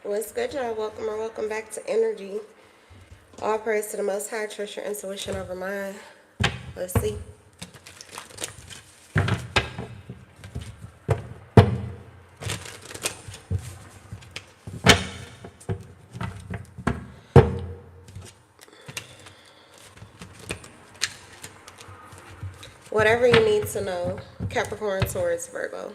What's good, y'all? Welcome or welcome back to Energy. All praise to the Most High. Trust your intuition over mine. Let's see. Whatever you need to know. Capricorn, Taurus, Virgo.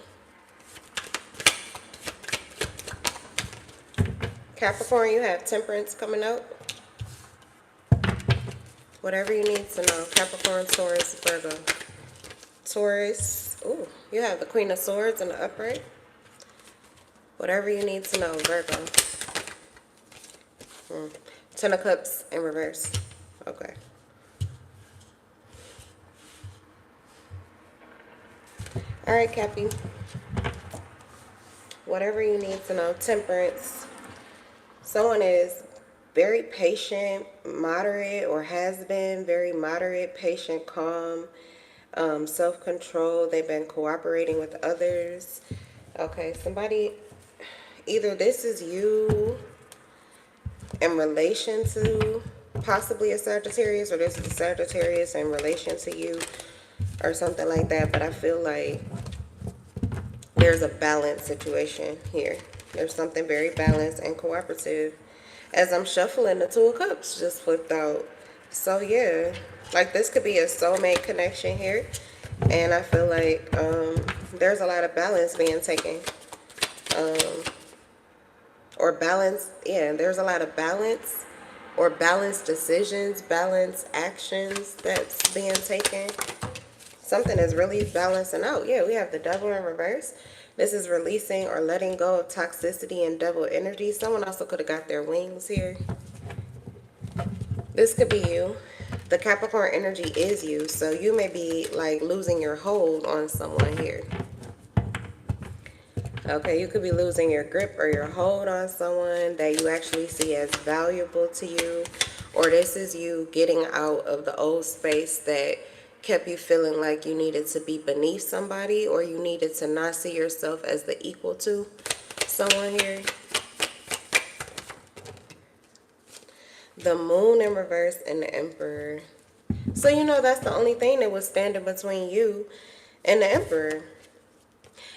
Capricorn, you have Temperance coming out. Whatever you need to know. Capricorn, Taurus, Virgo. Taurus, ooh, you have the Queen of Swords in the upright. Whatever you need to know, Virgo. Ten of Cups in reverse. Okay. All right, Cappy. Whatever you need to know. Temperance. Someone is very patient, moderate, or has been very moderate, patient, calm, self-control. They've been cooperating with others. Okay, somebody, either this is you in relation to possibly a Sagittarius, or this is a Sagittarius in relation to you, or something like that. But I feel like there's a balanced situation here. There's something very balanced and cooperative. As I'm shuffling, the Two of Cups just flipped out. So yeah, like this could be a soulmate connection here. And I feel like there's a lot of balance being taken. Or balance, yeah, there's a lot of balance or balanced decisions, balanced actions that's being taken. Something is really balancing out. Yeah, we have the Devil in reverse. This is releasing or letting go of toxicity and devil energy. Someone also could have got their wings here. This could be you. The Capricorn energy is you. So you may be like losing your hold on someone here. Okay, you could be losing your grip or your hold on someone that you actually see as valuable to you. Or this is you getting out of the old space that kept you feeling like you needed to be beneath somebody, or you needed to not see yourself as the equal to someone here. The Moon in reverse and the Emperor. So you know that's the only thing that was standing between you and the Emperor.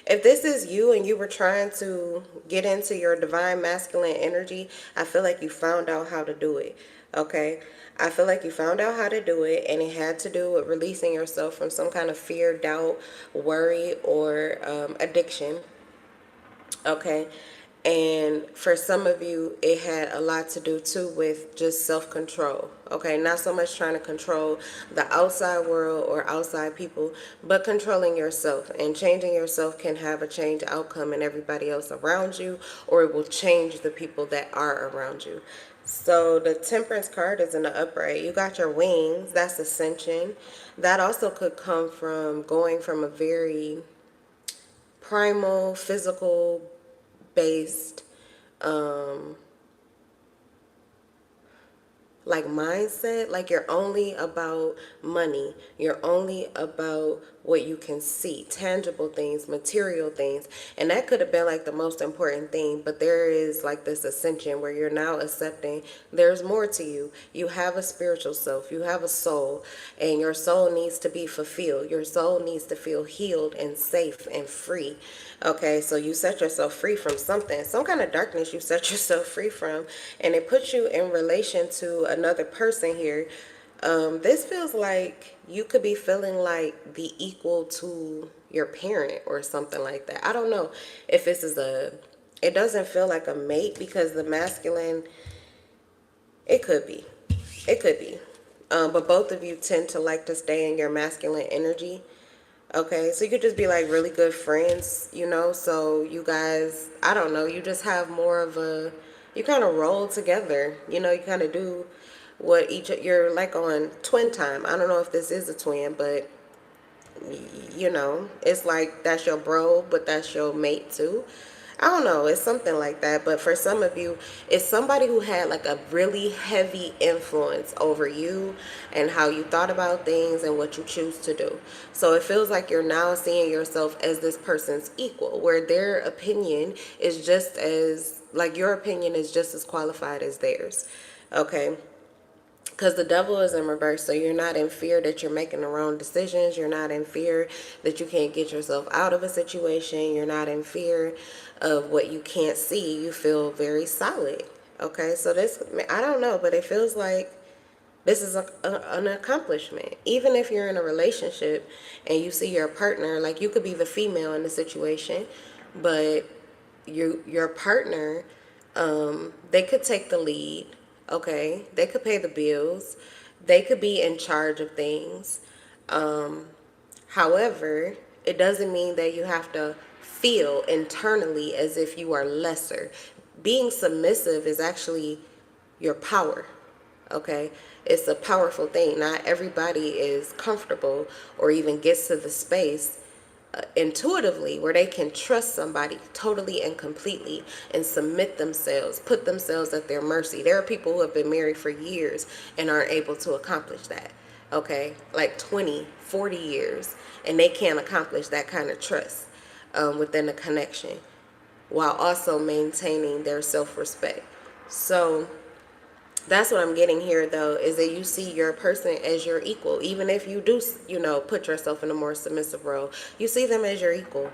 If this is you and you were trying to get into your divine masculine energy, I feel like you found out how to do it. Okay? I feel like you found out how to do it, and it had to do with releasing yourself from some kind of fear, doubt, worry, or addiction. Okay? And for some of you, it had a lot to do too with just self-control. Okay, not so much trying to control the outside world or outside people, but controlling yourself. And changing yourself can have a change outcome in everybody else around you, or it will change the people that are around you. So the Temperance card is in the upright. You got your wings. That's ascension. That also could come from going from a very primal, physical based like mindset, like you're only about money, you're only about what you can see, tangible things, material things. And that could have been like the most important thing, but there is like this ascension where you're now accepting there's more to you. You have a spiritual self, you have a soul, and your soul needs to be fulfilled. Your soul needs to feel healed and safe and free. Okay, so you set yourself free from something, some kind of darkness you set yourself free from, and it puts you in relation to another person here. This feels like you could be feeling like the equal to your parent or something like that. I don't know if this is it doesn't feel like a mate because the masculine, it could be. It could be. But both of you tend to like to stay in your masculine energy. Okay, so you could just be like really good friends, you know, so you guys, I don't know, you just have more of a, you kind of roll together, you know, you kind of do what you're like on twin time. I don't know if this is a twin, but you know, it's like that's your bro, but that's your mate too. I don't know, it's something like that. But for some of you, it's somebody who had like a really heavy influence over you and how you thought about things and what you choose to do. So it feels like you're now seeing yourself as this person's equal, where their opinion is just as, like, your opinion is just as qualified as theirs. Okay. Because the devil is in reverse, so you're not in fear that you're making the wrong decisions. You're not in fear that you can't get yourself out of a situation. You're not in fear of what you can't see. You feel very solid. Okay, so this, I don't know, but it feels like this is an accomplishment. Even if you're in a relationship and you see your partner, like, you could be the female in the situation, but your partner, they could take the lead. Okay, they could pay the bills, they could be in charge of things. However, it doesn't mean that you have to feel internally as if you are lesser. Being submissive is actually your power. Okay, it's a powerful thing. Not everybody is comfortable or even gets to the space intuitively where they can trust somebody totally and completely and submit themselves, put themselves at their mercy. There are people who have been married for years and aren't able to accomplish that. Okay, like 20, 40 years, and they can't accomplish that kind of trust within a connection while also maintaining their self-respect. So that's what I'm getting here, though, is that you see your person as your equal. Even if you do, put yourself in a more submissive role, you see them as your equal.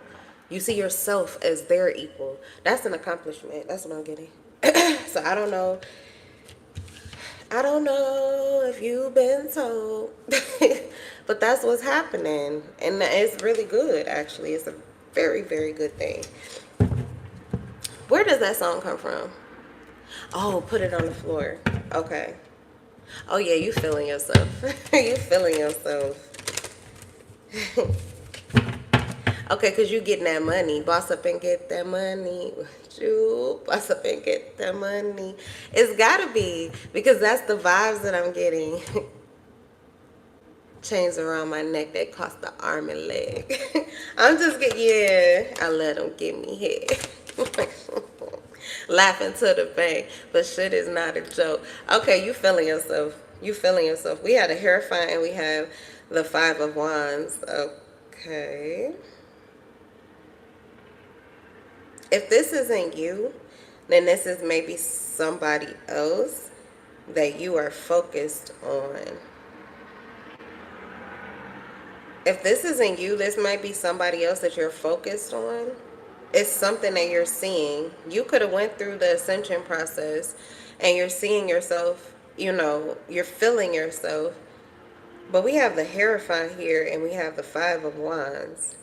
You see yourself as their equal. That's an accomplishment. That's what I'm getting. So I don't know. I don't know if you've been told, but that's what's happening. And it's really good, actually. It's a very, very good thing. Where does that song come from? Oh, put it on the floor. Okay. Oh yeah, you feeling yourself. You feeling yourself. Okay, because you getting that money. Boss up and get that money. You boss up and get that money. It's gotta be, because that's the vibes that I'm getting. Chains around my neck that cost the arm and leg. I'm just getting, yeah, I let them get me hit. Laughing to the bank, but shit is not a joke. Okay, you feeling yourself. You feeling yourself. We had a Hierophant and we have the Five of Wands. Okay. If this isn't you, then this is maybe somebody else that you are focused on. If this isn't you, this might be somebody else that you're focused on. It's something that you're seeing. You could have went through the ascension process and you're seeing yourself, you're feeling yourself. But we have the Hierophant here and we have the Five of Wands.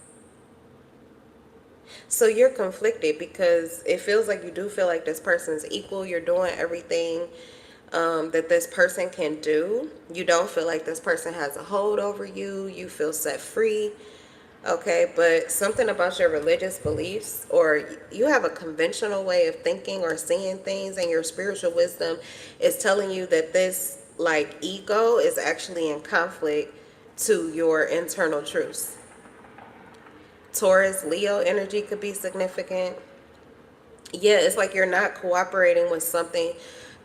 So you're conflicted because it feels like you do feel like this person's equal. You're doing everything that this person can do. You don't feel like this person has a hold over you. You feel set free. Okay, but something about your religious beliefs, or you have a conventional way of thinking or seeing things, and your spiritual wisdom is telling you that this, like, ego is actually in conflict to your internal truths. Taurus, Leo energy could be significant. Yeah, it's like you're not cooperating with something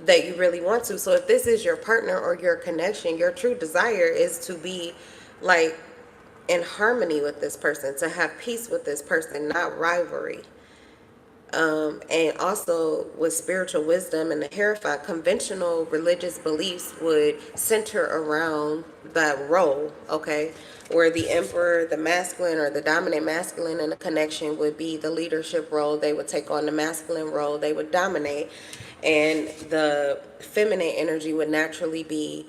that you really want to. So if this is your partner or your connection, your true desire is to be, like, in harmony with this person, to have peace with this person, not rivalry. And also with spiritual wisdom and the Hierophant, conventional religious beliefs would center around that role, okay? Where the emperor, the masculine or the dominant masculine in a connection would be the leadership role. They would take on the masculine role. They would dominate. And the feminine energy would naturally be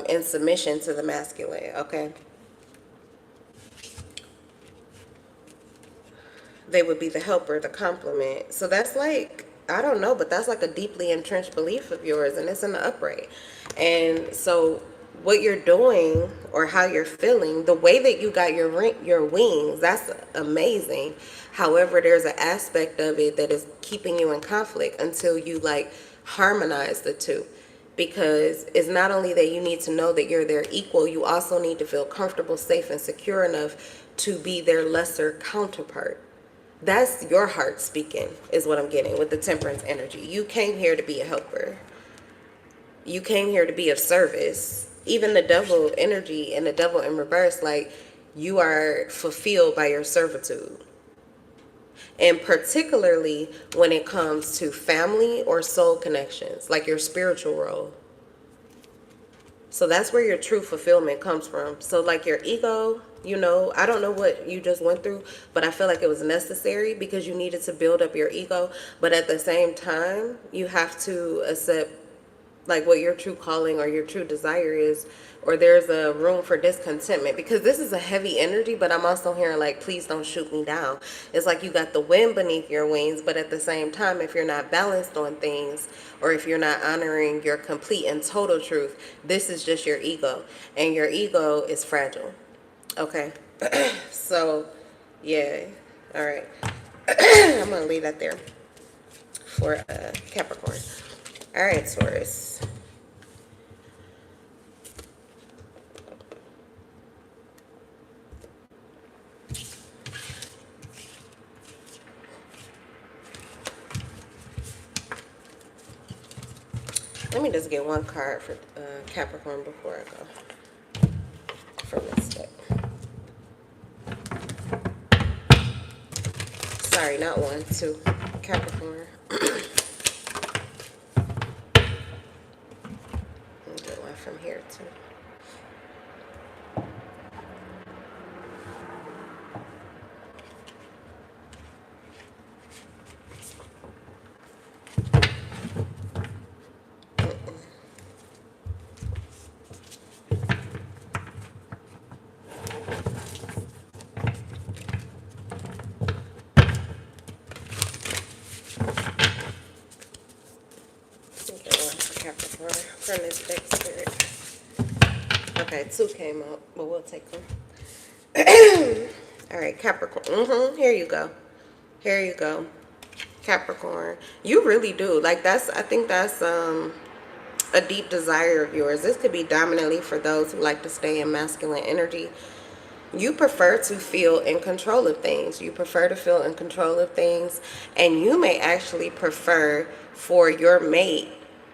in submission to the masculine, okay? They would be the helper, the complement. So that's like, I don't know, but that's like a deeply entrenched belief of yours, and it's in the upright. And so what you're doing or how you're feeling, the way that you got your wings, that's amazing. However, there's an aspect of it that is keeping you in conflict until you, like, harmonize the two. Because it's not only that you need to know that you're their equal, you also need to feel comfortable, safe, and secure enough to be their lesser counterpart. That's your heart speaking, is what I'm getting with the temperance energy. You came here to be a helper. You came here to be of service. Even the devil energy and the devil in reverse, like, you are fulfilled by your servitude. And particularly when it comes to family or soul connections, like your spiritual role. So that's where your true fulfillment comes from. So like your ego, I don't know what you just went through, but I feel like it was necessary because you needed to build up your ego. But at the same time, you have to accept like what your true calling or your true desire is, or there's a room for discontentment, because this is a heavy energy. But I'm also hearing like, please don't shoot me down. It's like you got the wind beneath your wings, but at the same time, if you're not balanced on things, or if you're not honoring your complete and total truth, this is just your ego, and your ego is fragile. Okay. So yeah, all right. I'm gonna leave that there for Capricorn. All right, Taurus. Let me just get one card for Capricorn before I go from this deck. Sorry, not one, two. Capricorn. Get one from here too. Get one for Capricorn from this deck spirit. Okay, two came up, but we'll take them. All right, Capricorn. Here you go. Here you go. Capricorn. You really do. Like, I think that's a deep desire of yours. This could be dominantly for those who like to stay in masculine energy. You prefer to feel in control of things. You prefer to feel in control of things. And you may actually prefer for your mate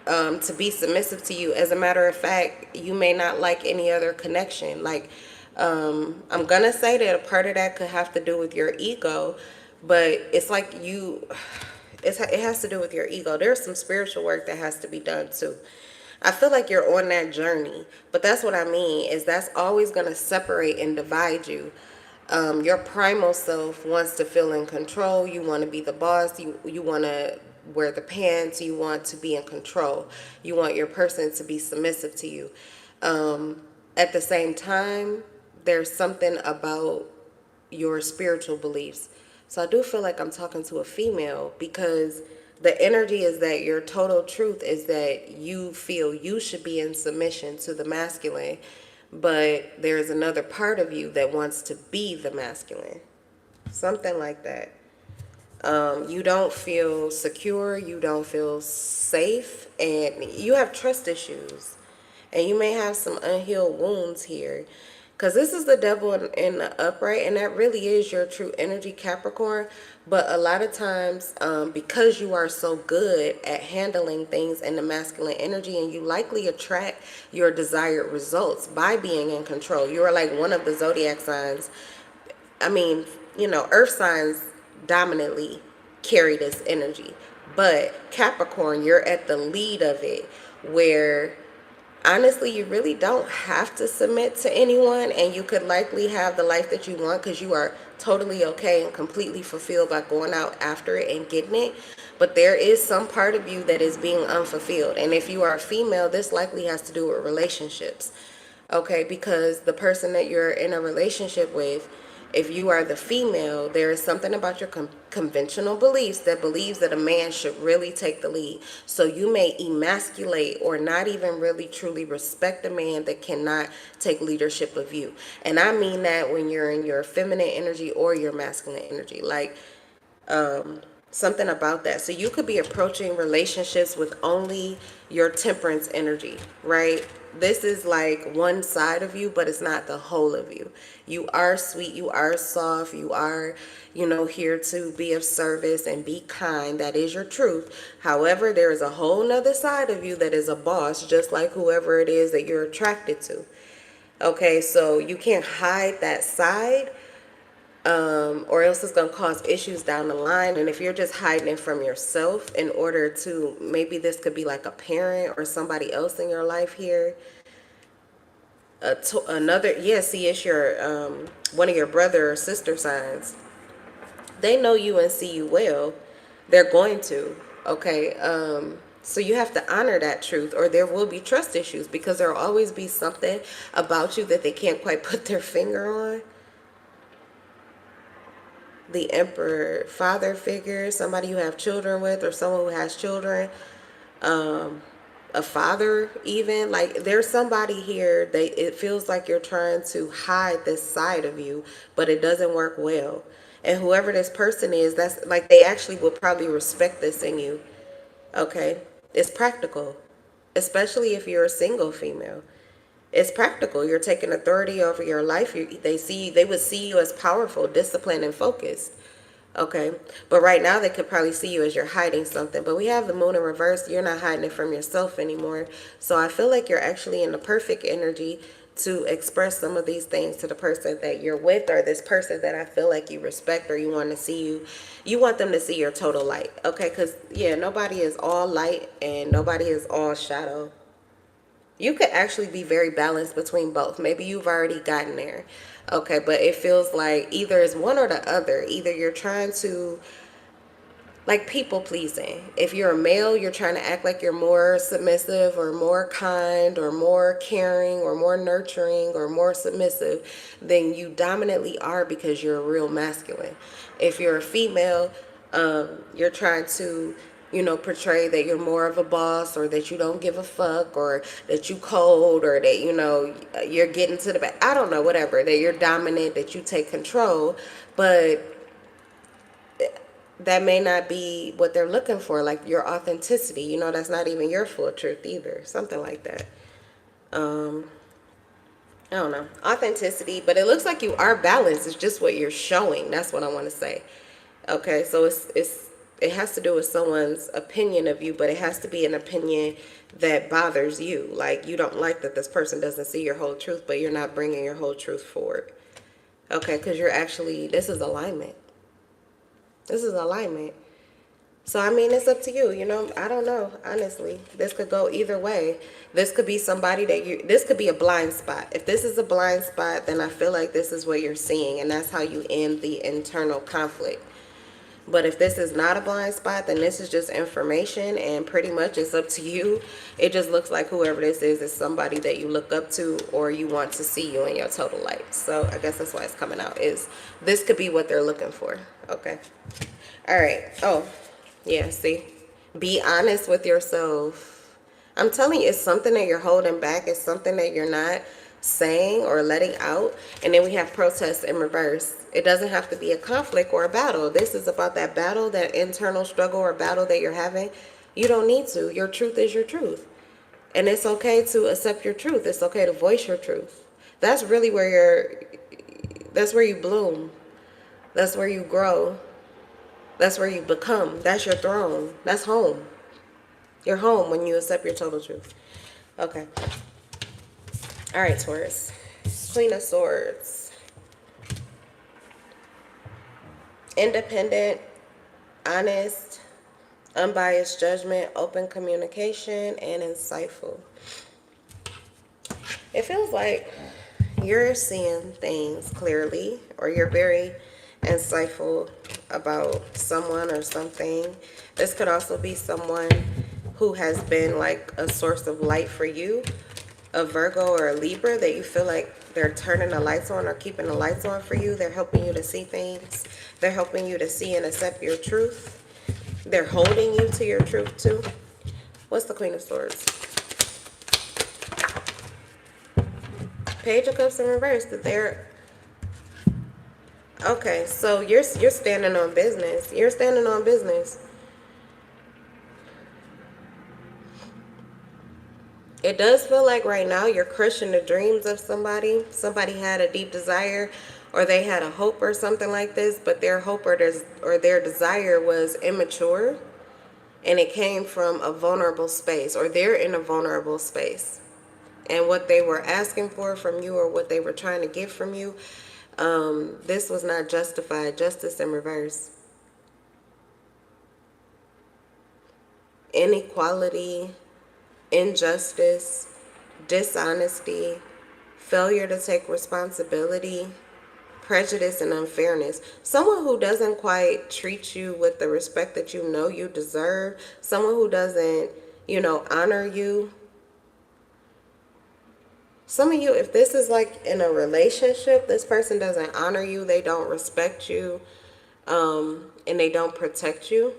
to be submissive to you. As a matter of fact, you may not like any other connection. Like, I'm going to say that a part of that could have to do with your ego. But it's like it has to do with your ego. There's some spiritual work that has to be done too. I feel like you're on that journey, but that's what I mean, is that's always going to separate and divide you. Your primal self wants to feel in control. You want to be the boss. You want to wear the pants. You want to be in control. You want your person to be submissive to you. At the same time, there's something about your spiritual beliefs. So I do feel like I'm talking to a female, because the energy is that your total truth is that you feel you should be in submission to the masculine, but there's another part of you that wants to be the masculine. Something like that. You don't feel secure, you don't feel safe, and you have trust issues. And you may have some unhealed wounds here. Because this is the devil in the upright, and that really is your true energy, Capricorn. But a lot of times, because you are so good at handling things in the masculine energy, and you likely attract your desired results by being in control. You are like one of the zodiac signs. I mean, earth signs dominantly carry this energy. But Capricorn, you're at the lead of it, where honestly, you really don't have to submit to anyone, and you could likely have the life that you want because you are totally okay and completely fulfilled by going out after it and getting it. But there is some part of you that is being unfulfilled. And if you are a female, this likely has to do with relationships. Okay, because the person that you're in a relationship with, if you are the female, there is something about your conventional beliefs that believes that a man should really take the lead. So you may emasculate or not even really truly respect a man that cannot take leadership of you. And I mean that when you're in your feminine energy or your masculine energy. Like, something about that. So you could be approaching relationships with only your temperance energy, right? this is like one side of you, but it's not the whole of you. You are sweet, you are soft, you are, here to be of service and be kind. That is your truth. However, there is a whole nother side of you that is a boss, just like whoever it is that you're attracted to. Okay, so you can't hide that side, or else it's going to cause issues down the line. And if you're just hiding it from yourself in order to, maybe this could be like a parent or somebody else in your life here. Another, yeah, see, it's your, one of your brother or sister signs. They know you and see you well. They're going to, okay? So you have to honor that truth, or there will be trust issues, because there will always be something about you that they can't quite put their finger on. The Emperor, father figure, somebody you have children with, or someone who has children, a father even. Like, there's somebody here that it feels like you're trying to hide this side of you, but it doesn't work well. And whoever this person is, that's like, they actually will probably respect this in you. Okay, it's practical, especially if you're a single female. It's practical. You're taking authority over your life. They would see you as powerful, disciplined, and focused. Okay, but right now they could probably see you as you're hiding something. But we have the moon in reverse. You're not hiding it from yourself anymore. So I feel like you're actually in the perfect energy to express some of these things to the person that you're with, or this person that I feel like you respect, or you want to see you want them to see your total light. Okay, because yeah, nobody is all light and nobody is all shadow. You could actually be very balanced between both. Maybe you've already gotten there. Okay, but it feels like either it's one or the other. Either you're trying to, like, people pleasing. If you're a male, you're trying to act like you're more submissive or more kind or more caring or more nurturing or more submissive than you dominantly are, because you're a real masculine. If you're a female, you're trying to, portray that you're more of a boss, or that you don't give a fuck, or that you cold, or that, you're getting to the back. I don't know, whatever, that you're dominant, that you take control. But that may not be what they're looking for, like your authenticity. That's not even your full truth either. Something like that. I don't know. Authenticity, but it looks like you are balanced. It's just what you're showing. That's what I want to say. Okay, so it has to do with someone's opinion of you, but it has to be an opinion that bothers you. Like, you don't like that this person doesn't see your whole truth, but you're not bringing your whole truth forward. Okay, because this is alignment. This is alignment. So, I mean, it's up to you, I don't know, honestly. This could go either way. This could be somebody this could be a blind spot. If this is a blind spot, then I feel like this is what you're seeing, and that's how you end the internal conflict. But if this is not a blind spot, then this is just information, and pretty much it's up to you. It just looks like whoever this is somebody that you look up to, or you want to see you in your total light. So I guess that's why it's coming out. This could be what they're looking for. Okay. All right. Oh, yeah, see? Be honest with yourself. I'm telling you, it's something that you're holding back. It's something that you're not saying or letting out. And then we have protest in reverse. It doesn't have to be a conflict or a battle. This is about that battle, that internal struggle or battle that you're having. You don't need to. Your truth is your truth. And it's okay to accept your truth. It's okay to voice your truth. That's really that's where you bloom. That's where you grow. That's where you become. That's your throne. That's home. You're home when you accept your total truth. Okay. All right, Taurus. Queen of Swords. Independent, honest, unbiased judgment, open communication, and insightful. It feels like you're seeing things clearly, or you're very insightful about someone or something. This could also be someone who has been like a source of light for you, a Virgo or a Libra, that you feel like they're turning the lights on or keeping the lights on for you. They're helping you to see things. They're helping you to see and accept your truth. They're holding you to your truth too. What's the Queen of Swords? Page of Cups in reverse. Okay, so you're standing on business. You're standing on business. It does feel like right now you're crushing the dreams of somebody. Somebody had a deep desire, or they had a hope or something like this, but their hope or their desire was immature, and it came from a vulnerable space, or they're in a vulnerable space. And what they were asking for from you, or what they were trying to get from you, this was not justified. Justice in reverse. Inequality, injustice, dishonesty, failure to take responsibility, prejudice, and unfairness. Someone who doesn't quite treat you with the respect that you know you deserve. Someone who doesn't, honor you. Some of you, if this is like in a relationship, this person doesn't honor you, they don't respect you, and they don't protect you.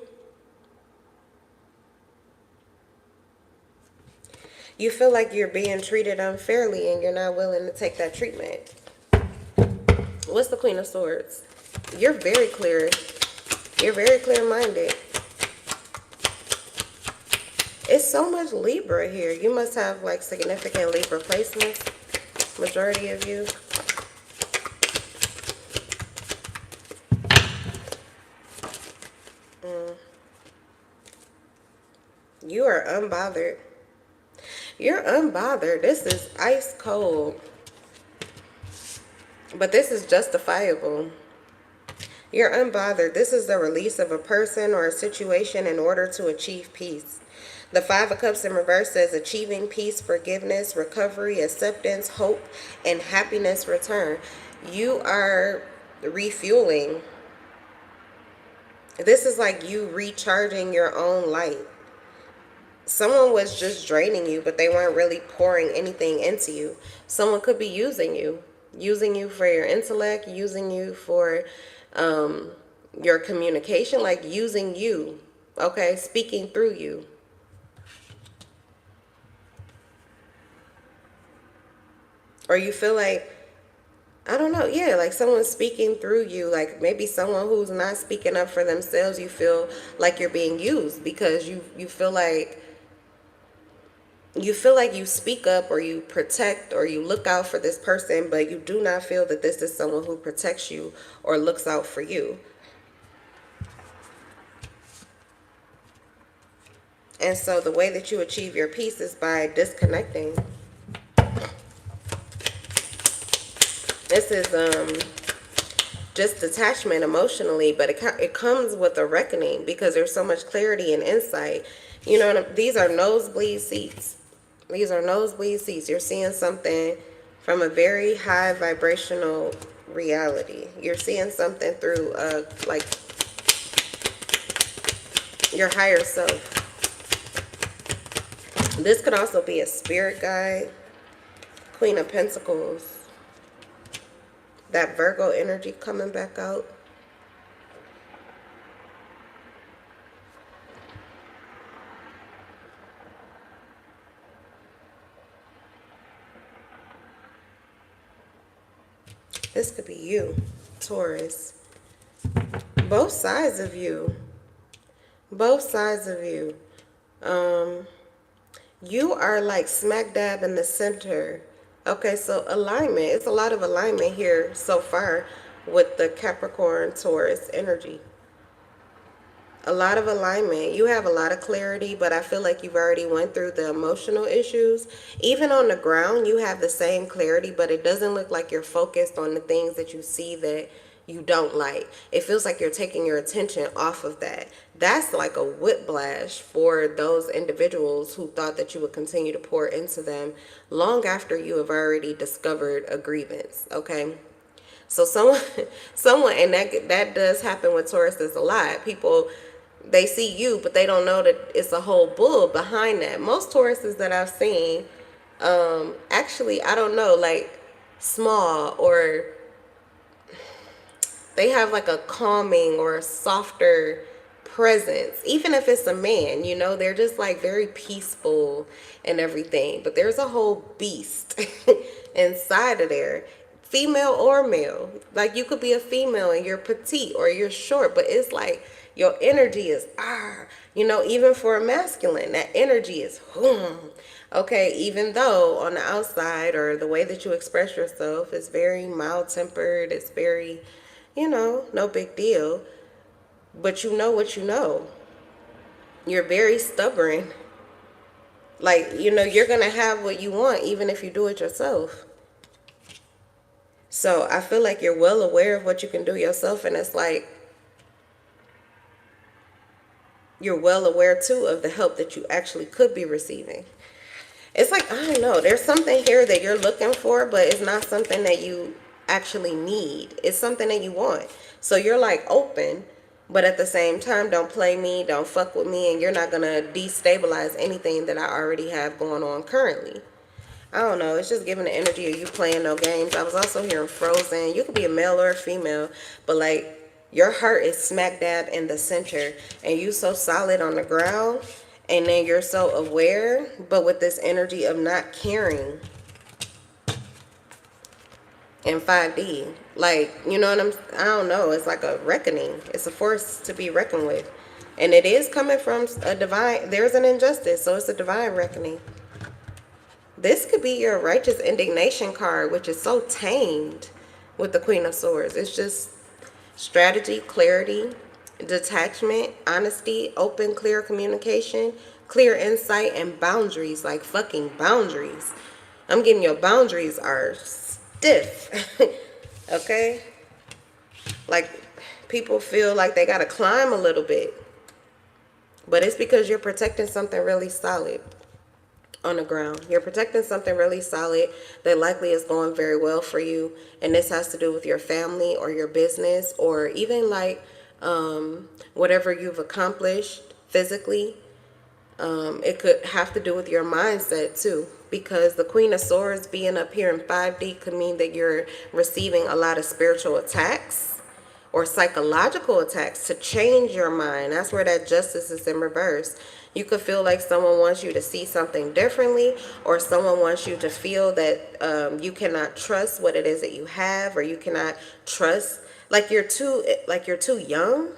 You feel like you're being treated unfairly and you're not willing to take that treatment. What's the Queen of Swords? You're very clear. You're very clear-minded. It's so much Libra here. You must have like significant Libra placements. Majority of you. You are unbothered. You're unbothered. This is ice cold. But this is justifiable. You're unbothered. This is the release of a person or a situation in order to achieve peace. The Five of Cups in reverse says achieving peace, forgiveness, recovery, acceptance, hope, and happiness return. You are refueling. This is like you recharging your own light. Someone was just draining you, but they weren't really pouring anything into you. Someone could be using you for your intellect, using you for your communication, like using you, okay, speaking through you. Or you feel like, I don't know, yeah, like someone's speaking through you, like maybe someone who's not speaking up for themselves. You feel like you're being used because you feel like you speak up, or you protect, or you look out for this person, but you do not feel that this is someone who protects you or looks out for you. And so the way that you achieve your peace is by disconnecting. This is just detachment emotionally, but it comes with a reckoning because there's so much clarity and insight. You know, these are nosebleed seats. These are nosebleed seats. You're seeing something from a very high vibrational reality. You're seeing something through like your higher self. This could also be a spirit guide. Queen of Pentacles. That Virgo energy coming back out. This could be you, Taurus. Both sides of you. Both sides of you. You are like smack dab in the center. Okay, so alignment. It's a lot of alignment here so far with the Capricorn, Taurus energy. A lot of alignment. You have a lot of clarity, but I feel like you've already went through the emotional issues. Even on the ground, you have the same clarity, but it doesn't look like you're focused on the things that you see that you don't like. It feels like you're taking your attention off of that. That's like a whiplash for those individuals who thought that you would continue to pour into them long after you have already discovered a grievance, okay? So someone, and that does happen with Tauruses a lot. People, they see you, but they don't know that it's a whole bull behind that. Most Tauruses that I've seen, actually, I don't know, like small, or they have like a calming or a softer presence. Even if it's a man, you know, they're just like very peaceful and everything. But there's a whole beast inside of there. female or male. Like you could be a female and you're petite or you're short, but it's like your energy is you know, even for a masculine, that energy is okay, even though on the outside or the way that you express yourself is very mild tempered, it's very, you know, no big deal. But you know what you know. You're very stubborn. Like, you know, you're going to have what you want even if you do it yourself. So I feel like you're well aware of what you can do yourself. And it's like, you're well aware too of the help that you actually could be receiving. It's like, I don't know, there's something here that you're looking for, but it's not something that you actually need. It's something that you want. So you're like open, but at the same time, don't play me, don't fuck with me, and you're not going to destabilize anything that I already have going on currently. I don't know. It's just giving the energy of you playing no games. I was also hearing frozen. You could be a male or a female, but like your heart is smack dab in the center and you so solid on the ground, and then you're so aware, but with this energy of not caring in 5D. Like, you know what I don't know. It's like a reckoning. It's a force to be reckoned with. And it is coming from a divine, there's an injustice, so it's a divine reckoning. This could be your righteous indignation card, which is so tamed with the Queen of Swords. It's just strategy, clarity, detachment, honesty, open, clear communication, clear insight, and boundaries, like fucking boundaries. I'm getting your boundaries are stiff, okay? Like people feel like they gotta climb a little bit, but it's because you're protecting something really solid on the ground. You're protecting something really solid that likely is going very well for you. And this has to do with your family or your business or even like whatever you've accomplished physically. It could have to do with your mindset too, because the Queen of Swords being up here in 5D could mean that you're receiving a lot of spiritual attacks or psychological attacks to change your mind. That's where that justice is in reverse. You could feel like someone wants you to see something differently, or someone wants you to feel that you cannot trust what it is that you have, or you cannot trust, like you're too young.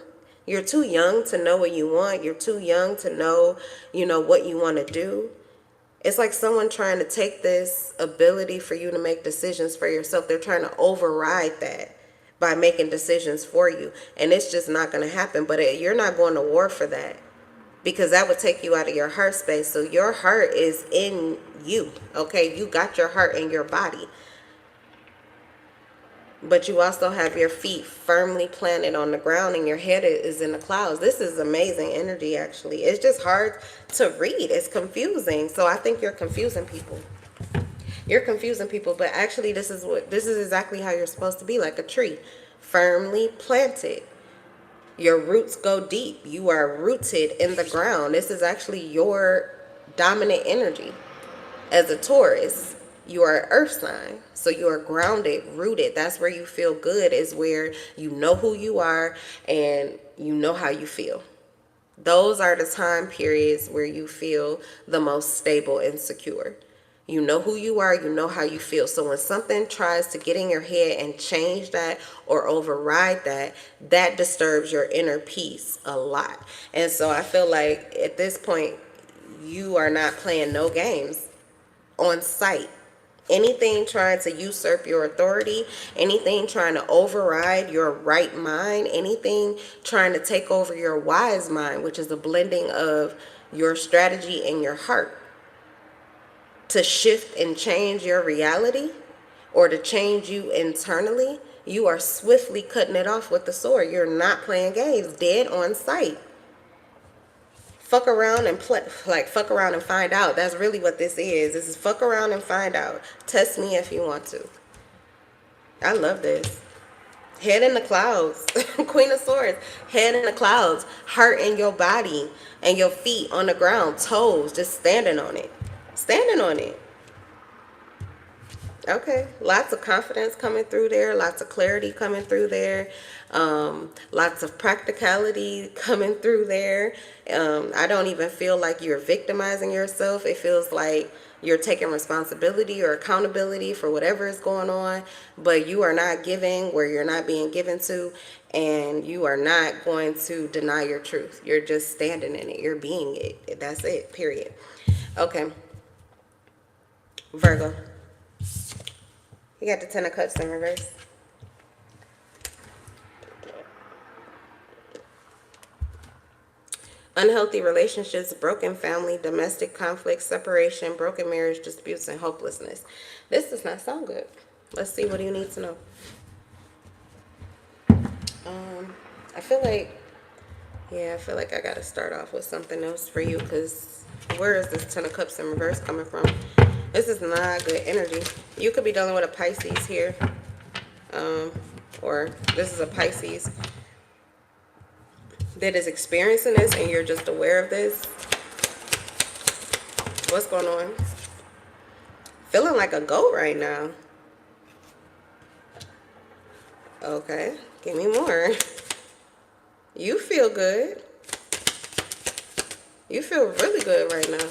You're too young to know what you want. You're too young to know, you know, what you want to do. It's like someone trying to take this ability for you to make decisions for yourself. They're trying to override that by making decisions for you. And it's just not going to happen. But you're not going to war for that, because that would take you out of your heart space. So your heart is in you, okay? You got your heart in your body. But you also have your feet firmly planted on the ground and your head is in the clouds. This is amazing energy, actually. It's just hard to read. It's confusing. So I think you're confusing people. You're confusing people, but actually this is exactly how you're supposed to be, like a tree, firmly planted. Your roots go deep. You are rooted in the ground. This is actually your dominant energy. As a Taurus, you are an earth sign. So you are grounded, rooted. That's where you feel good, is where you know who you are and you know how you feel. Those are the time periods where you feel the most stable and secure. You know who you are, you know how you feel. So when something tries to get in your head and change that or override that, that disturbs your inner peace a lot. And so I feel like at this point, you are not playing no games on sight. Anything trying to usurp your authority, anything trying to override your right mind, anything trying to take over your wise mind, which is a blending of your strategy and your heart, to shift and change your reality or to change you internally, you are swiftly cutting it off with the sword. You're not playing games, dead on sight. Fuck around and fuck around and find out. That's really what this is. This is fuck around and find out. Test me if you want to. I love this. Head in the clouds. Queen of Swords. Head in the clouds. Heart in your body and your feet on the ground. Toes. Just standing on it. Standing on it. Okay, lots of confidence coming through there, lots of clarity coming through there, lots of practicality coming through there. I don't even feel like you're victimizing yourself. It feels like you're taking responsibility or accountability for whatever is going on, but you are not giving where you're not being given to, and you are not going to deny your truth. You're just standing in it. You're being it. That's it, period. Okay, Virgo. You got the Ten of Cups in reverse. Unhealthy relationships, broken family, domestic conflict, separation, broken marriage, disputes, and hopelessness. This does not sound good. Let's see, what do you need to know? I feel like, I feel like I got to start off with something else for you, because where is this Ten of Cups in reverse coming from? This is not good energy. You could be dealing with a Pisces here. Or this is a Pisces that is experiencing this and you're just aware of this. What's going on? Feeling like a goat right now. Okay, give me more. You feel good. You feel really good right now.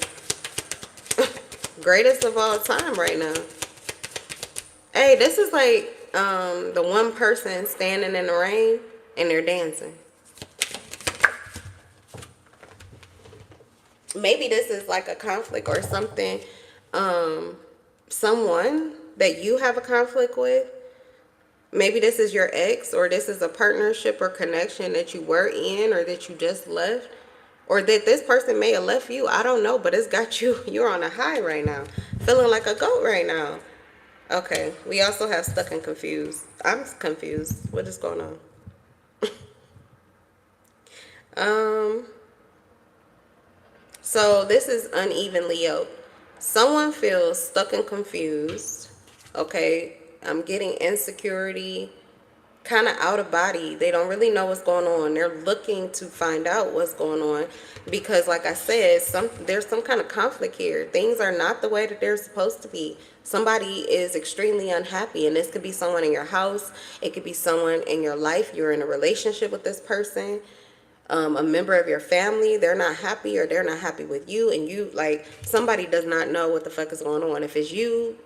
Greatest of all time right now. Hey, this is like the one person standing in the rain and they're dancing. Maybe this is like a conflict or something. Someone that you have a conflict with. Maybe this is your ex, or this is a partnership or connection that you were in or that you just left. Or that this person may have left you. I don't know, but it's got you. You're on a high right now. Feeling like a goat right now. Okay, we also have stuck and confused. I'm confused. What is going on? So this is unevenly yoked. Someone feels stuck and confused. Okay, I'm getting insecurity, kind of out of body. They don't really know what's going on. They're looking to find out what's going on because, like I said, there's some kind of conflict here. Things are not the way that they're supposed to be. Somebody is extremely unhappy, and this could be someone in your house. It could be someone in your life. You're in a relationship with this person. A member of your family, they're not happy, or they're not happy with you, and you, like, somebody does not know what the fuck is going on. If it's you,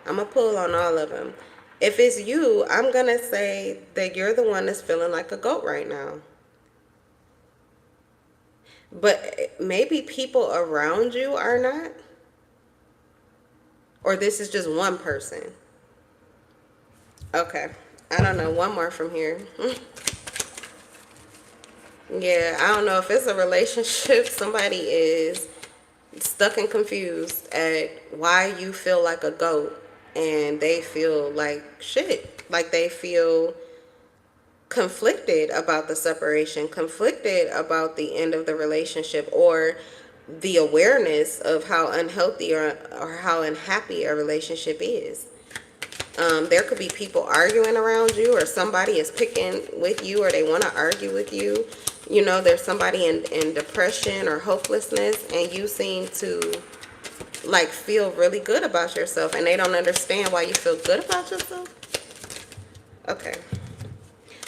I'm gonna pull on all of them. If it's you, I'm gonna say that you're the one that's feeling like a goat right now. But maybe people around you are not, or this is just one person. Okay, I don't know, one more from here. Yeah, I don't know if it's a relationship. Somebody is stuck and confused at why you feel like a goat, and they feel like shit. Like they feel conflicted about the separation, conflicted about the end of the relationship, or the awareness of how unhealthy or how unhappy a relationship is. There could be people arguing around you, or somebody is picking with you, or they want to argue with you. You know, there's somebody in depression or hopelessness, and you seem to like feel really good about yourself, and they don't understand why you feel good about yourself. Okay,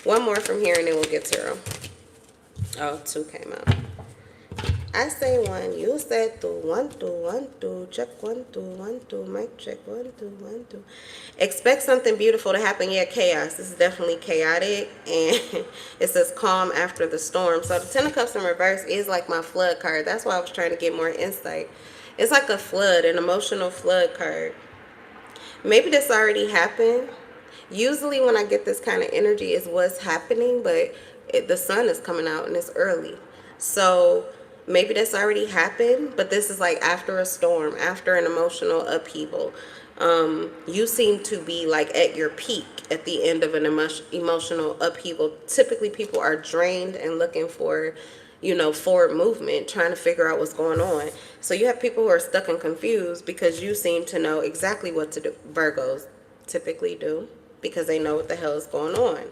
one more from here and then we'll get tarot. Oh, two came out. I say one, you said two. 1 2 1 2, check 1 2 1 2, mic check 1 2 1 2. Expect something beautiful to happen. Yeah, chaos. This is definitely chaotic, and it says calm after the storm. So the Ten of Cups in reverse is like my flood card. That's why I was trying to get more insight. It's like a flood, an emotional flood card. Maybe this already happened. Usually when I get this kind of energy is what's happening, but the sun is coming out and it's early. So maybe that's already happened, but this is like after a storm, after an emotional upheaval. You seem to be like at your peak at the end of an emotional upheaval. Typically people are drained and looking for, you know, forward movement, trying to figure out what's going on. So you have people who are stuck and confused because you seem to know exactly what to do. Virgos typically do, because they know what the hell is going on.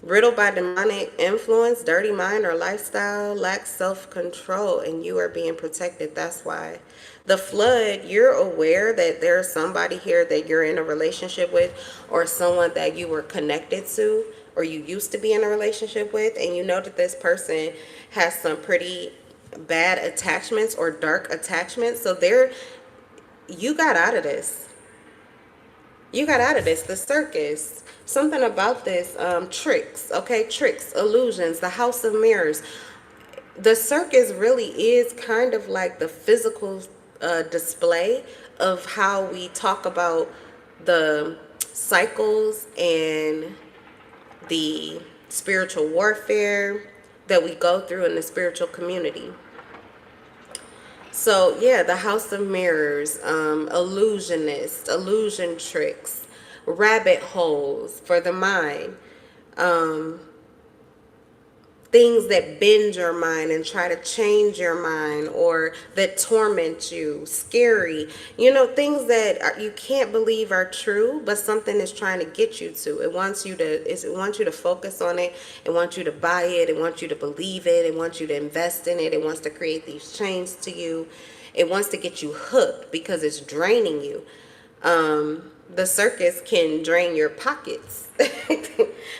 Riddled by demonic influence, dirty mind or lifestyle, lack self-control, and you are being protected. That's why. The flood, you're aware that there's somebody here that you're in a relationship with, or someone that you were connected to, or you used to be in a relationship with, and you know that this person has some pretty bad attachments or dark attachments. So you got out of this. You got out of this. The circus. Something about this. Tricks. Okay, tricks, illusions. The house of mirrors. The circus really is kind of like the physical display of how we talk about the cycles and the spiritual warfare that we go through in the spiritual community. So yeah, the house of mirrors, illusionist, illusion tricks, rabbit holes for the mind, um, things that bend your mind and try to change your mind, or that torment you, scary, things that you can't believe are true, but something is trying to get you to. It wants you to focus on it. It wants you to buy it. It wants you to believe it. It wants you to invest in it. It wants to create these chains to you. It wants to get you hooked because it's draining you. The circus can drain your pockets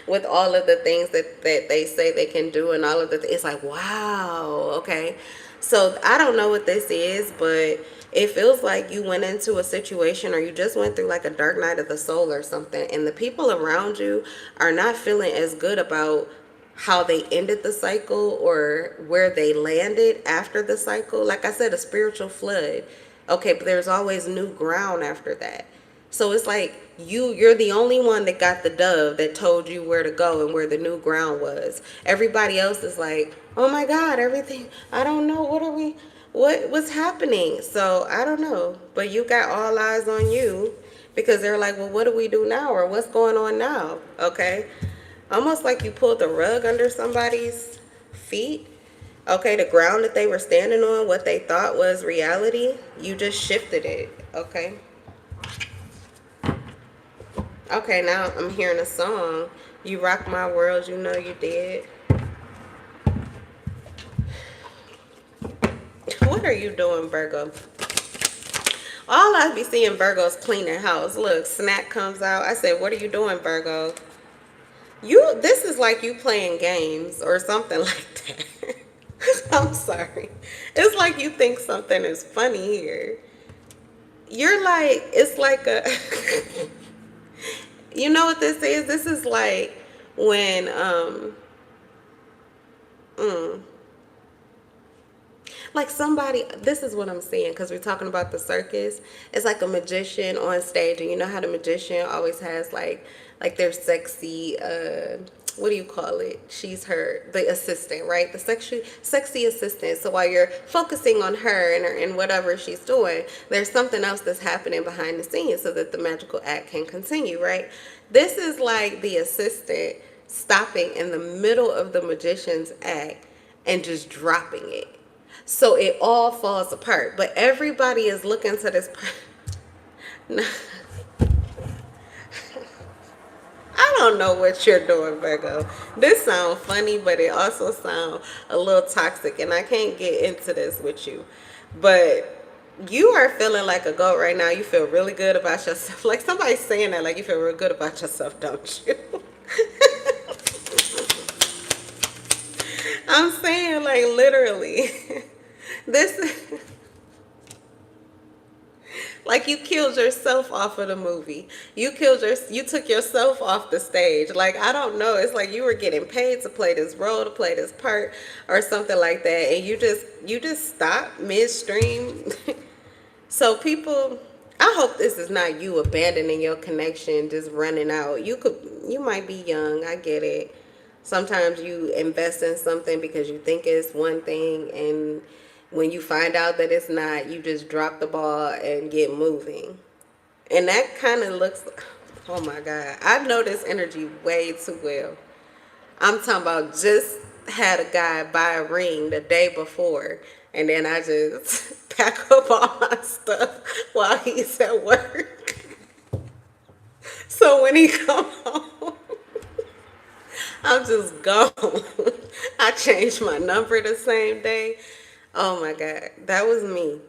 with all of the things that they say they can do, and all of it's like, wow, okay. So I don't know what this is, but it feels like you went into a situation, or you just went through like a dark night of the soul or something, and the people around you are not feeling as good about how they ended the cycle or where they landed after the cycle. Like I said, a spiritual flood. Okay, but there's always new ground after that. So it's like you're the only one that got the dove that told you where to go and where the new ground was. Everybody else is like, oh my God, everything, I don't know, what's happening? So I don't know, but you got all eyes on you, because they're like, well, what do we do now, or what's going on now? Okay, almost like you pulled the rug under somebody's feet. Okay, the ground that they were standing on, what they thought was reality, you just shifted it. Okay. Okay, now I'm hearing a song. You rock my world, you know you did. What are you doing, Virgo? All I be seeing Virgos cleaning house. Look, snack comes out. I said, what are you doing, Virgo? This is like you playing games or something like that. I'm sorry. It's like you think something is funny here. You're like, it's like a... You know what this is? This is like when, like somebody, this is what I'm saying, because we're talking about the circus. It's like a magician on stage, and you know how the magician always has like their sexy, what do you call it? She's the assistant, right? The sexy assistant. So while you're focusing on her and whatever she's doing, there's something else that's happening behind the scenes so that the magical act can continue, right? This is like the assistant stopping in the middle of the magician's act and just dropping it. So it all falls apart. But everybody is looking to this person. I don't know what you're doing, Virgo. This sounds funny, but it also sounds a little toxic, and I can't get into this with you. But you are feeling like a goat right now. You feel really good about yourself. Like somebody's saying that, like you feel real good about yourself, don't you? I'm saying, like, literally. This... Like you killed yourself off of the movie. You took yourself off the stage. Like, I don't know. It's like you were getting paid to play this role, to play this part or something like that. And you just stopped midstream. So people, I hope this is not you abandoning your connection, just running out. You might be young. I get it. Sometimes you invest in something because you think it's one thing, and when you find out that it's not, you just drop the ball and get moving. And that kind of looks, oh my God, I know this energy way too well. I'm talking about just had a guy buy a ring the day before, and then I just pack up all my stuff while he's at work. So when he come home, I'm just gone. I changed my number the same day. Oh my God, that was me.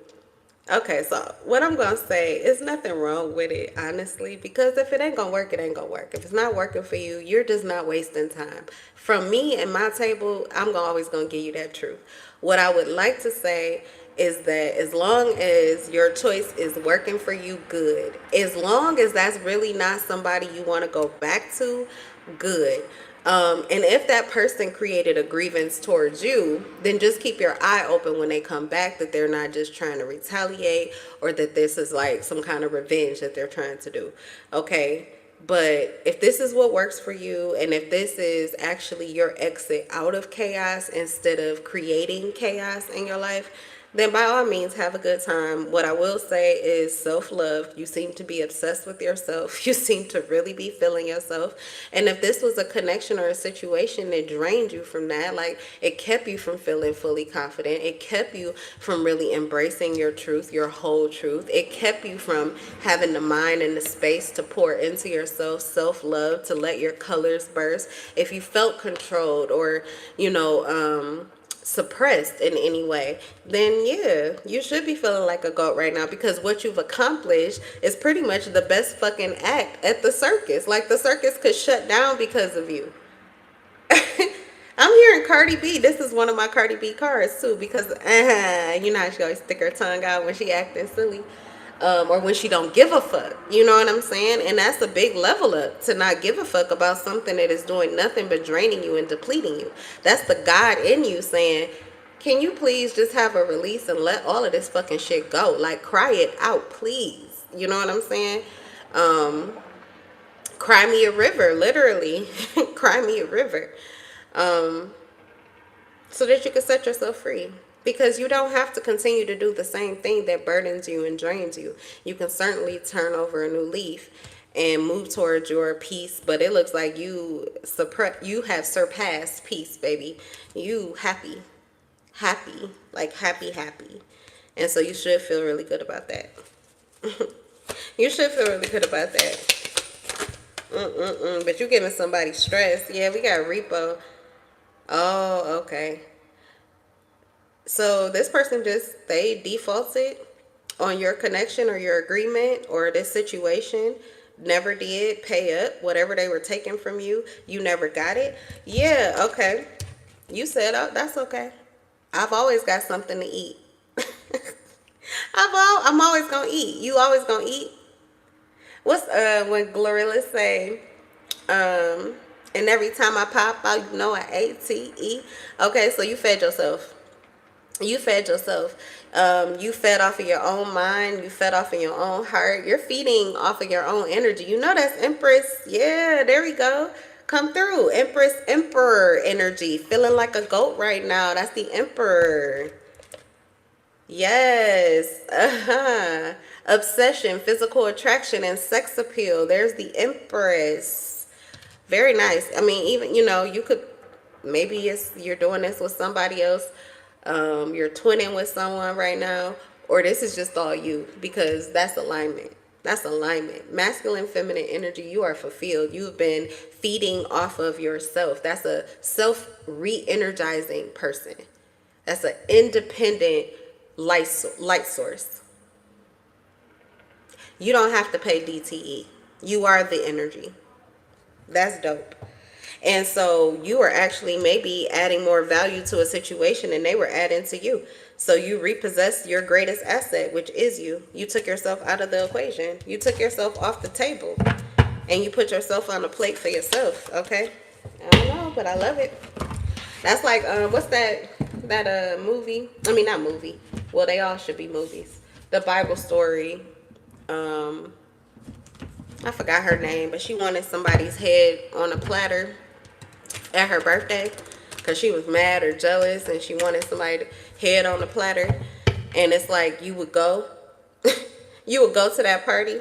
Okay, so what I'm gonna say is nothing wrong with it, honestly, because if it ain't gonna work, it ain't gonna work. If it's not working for you, you're just not wasting time. From me and my table, always gonna give you that truth. What I would like to say is that as long as your choice is working for you, good. As long as that's really not somebody you want to go back to, good. And if that person created a grievance towards you, then just keep your eye open when they come back, that they're not just trying to retaliate, or that this is like some kind of revenge that they're trying to do. Okay. But if this is what works for you, and if this is actually your exit out of chaos instead of creating chaos in your life, then by all means have a good time. What I will say is self-love. You seem to be obsessed with yourself. You seem to really be feeling yourself. And if this was a connection or a situation that drained you from that, like it kept you from feeling fully confident, it kept you from really embracing your truth, your whole truth, it kept you from having the mind and the space to pour into yourself, self-love, to let your colors burst. If you felt controlled or, suppressed in any way, then yeah, you should be feeling like a goat right now, because what you've accomplished is pretty much the best fucking act at the circus. Like the circus could shut down because of you. I'm hearing Cardi B. This is one of my Cardi B cards too, because you know how she always stick her tongue out when she acting silly. Or when she don't give a fuck. You know what I'm saying? And that's a big level up, to not give a fuck about something that is doing nothing but draining you and depleting you. That's the God in you saying, can you please just have a release and let all of this fucking shit go? Like, cry it out, please. You know what I'm saying? Cry me a river, literally. Cry me a river. So that you can set yourself free. Because you don't have to continue to do the same thing that burdens you and drains you. You can certainly turn over a new leaf and move towards your peace. But it looks like you have surpassed peace, baby. You happy. Happy. Like happy. And so you should feel really good about that. You should feel really good about that. But you're giving somebody stress. Yeah, we got repo. Oh, okay. So this person they defaulted on your connection or your agreement or this situation, never did pay up whatever they were taking from you. You never got it. Yeah, okay. You said, oh, that's okay. I've always got something to eat. I'm always gonna eat. You always gonna eat. What's when Glorilla say, and every time I pop out, you know I ATE. Okay, so you fed yourself. You fed yourself. You fed off of your own mind. You fed off of your own heart. You're feeding off of your own energy. You know that's Empress. Yeah, there we go. Come through. Empress, Emperor energy. Feeling like a goat right now. That's the Emperor. Yes. Uh-huh. Obsession, physical attraction, and sex appeal. There's the Empress. Very nice. I mean, even, you could, maybe you're doing this with somebody else. You're twinning with someone right now, or this is just all you, because that's alignment. That's alignment. Masculine, feminine energy, you are fulfilled. You've been feeding off of yourself. That's a self re-energizing person. That's an independent light source. You don't have to pay DTE. You are the energy. That's dope. And so you are actually maybe adding more value to a situation than they were adding to you. So you repossessed your greatest asset, which is you. You took yourself out of the equation. You took yourself off the table. And you put yourself on the plate for yourself, okay? I don't know, but I love it. That's like, what's that movie? I mean, not movie. Well, they all should be movies. The Bible story. I forgot her name, but she wanted somebody's head on a platter at her birthday because she was mad or jealous, and she wanted somebody's head on the platter. And it's like, you would go to that party,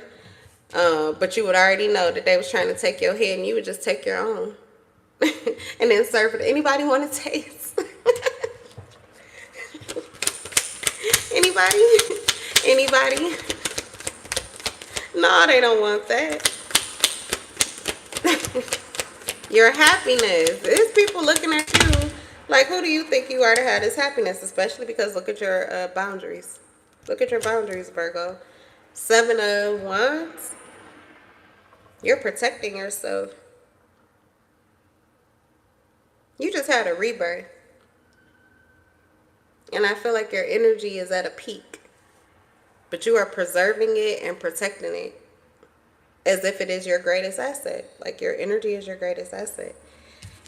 but you would already know that they was trying to take your head, and you would just take your own and then serve it. Anybody want to taste? Anybody? No, they don't want that. Your happiness. There's people looking at you like, who do you think you are to have this happiness? Especially because look at your boundaries. Look at your boundaries, Virgo. 7 of Wands. You're protecting yourself. You just had a rebirth. And I feel like your energy is at a peak. But you are preserving it and protecting it as if it is your greatest asset. Like your energy is your greatest asset.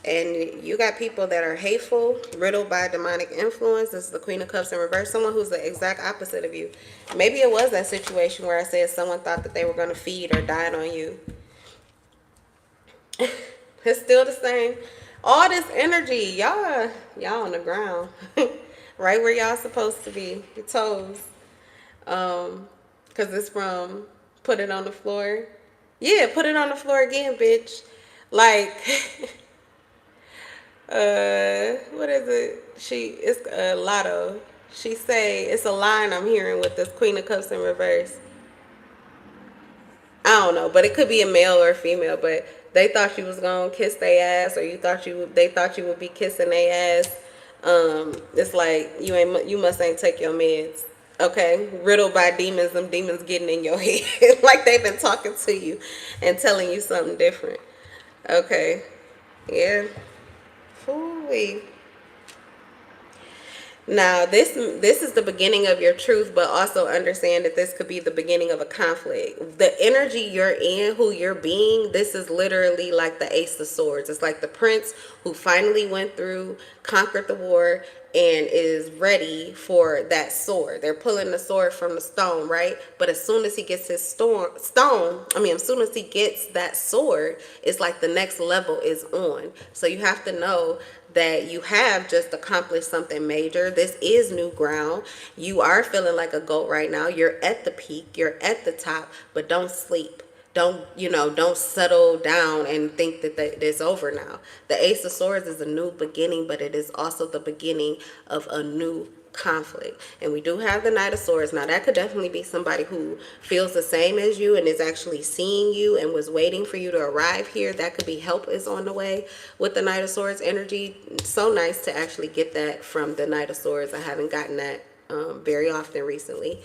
And you got people that are hateful, riddled by demonic influence. This is the Queen of Cups in reverse. Someone who's the exact opposite of you. Maybe it was that situation where I said someone thought that they were going to feed or dine on you. It's still the same. All this energy, y'all on the ground. Right where y'all supposed to be. Your toes. Because it's from put it on the floor. Yeah, put it on the floor again, bitch. Like... what is it? It's a Lotto. She say, it's a line I'm hearing with this Queen of Cups in reverse. I don't know, but it could be a male or a female, but they thought you was gonna kiss their ass, or they thought you would be kissing their ass. It's like you must ain't take your meds. Okay, riddled by demons, them demons getting in your head like they've been talking to you and telling you something different. Okay, yeah. Hoo-wee. Now, this is the beginning of your truth, but also understand that this could be the beginning of a conflict. The energy you're in, who you're being, this is literally like the Ace of Swords. It's like the prince who finally went through, conquered the war, and is ready for that sword. They're pulling the sword from the stone, right? But as soon as he gets his as soon as he gets that sword, it's like the next level is on. So you have to know that you have just accomplished something major. This is new ground. You are feeling like a goat right now. You're at the peak. You're at the top, but don't sleep. Don't settle down and think that it's over now. The Ace of Swords is a new beginning, but it is also the beginning of a new conflict. And we do have the Knight of Swords. Now that could definitely be somebody who feels the same as you and is actually seeing you and was waiting for you to arrive here. That could be help is on the way with the Knight of Swords energy. So nice to actually get that from the Knight of Swords. I haven't gotten that very often recently.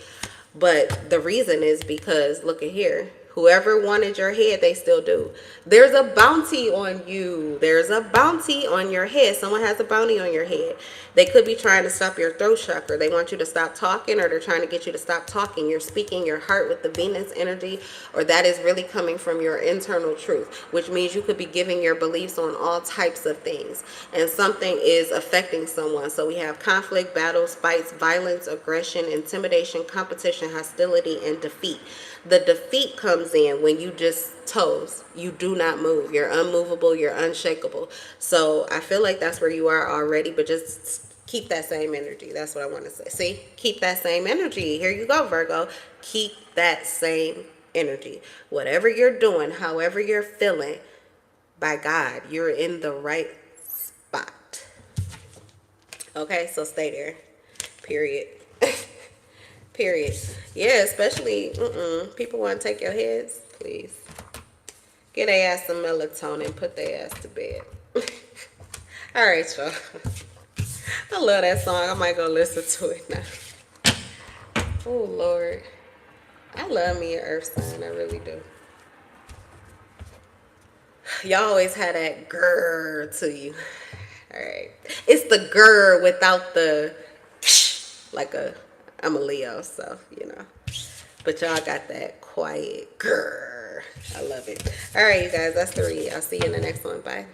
But the reason is because look at here. Whoever wanted your head, they still do. There's a bounty on you. There's a bounty on your head. Someone has a bounty on your head. They could be trying to stop your throat chakra. They want you to stop talking, or they're trying to get you to stop talking. You're speaking your heart with the Venus energy, or that is really coming from your internal truth, which means you could be giving your beliefs on all types of things. And something is affecting someone. So we have conflict, battles, fights, violence, aggression, intimidation, competition, hostility, and defeat. The defeat comes in when you just toes. You do not move. You're unmovable. You're unshakable. So I feel like that's where you are already, but just keep that same energy. That's what I want to say. See, keep that same energy. Here you go, Virgo. Keep that same energy. Whatever you're doing, however you're feeling, by God, you're in the right spot. Okay, so stay there. Period. Period. Yeah, especially people want to take your heads. Please get their ass some melatonin. Put their ass to bed. All right, y'all. I love that song. I might go listen to it now. Oh Lord, I love me an earth sign. I really do. Y'all always had that grrr to you. All right, it's the grrr without the like a. I'm a Leo, so, But y'all got that quiet grrr. I love it. All right, you guys, that's the read. I'll see you in the next one. Bye.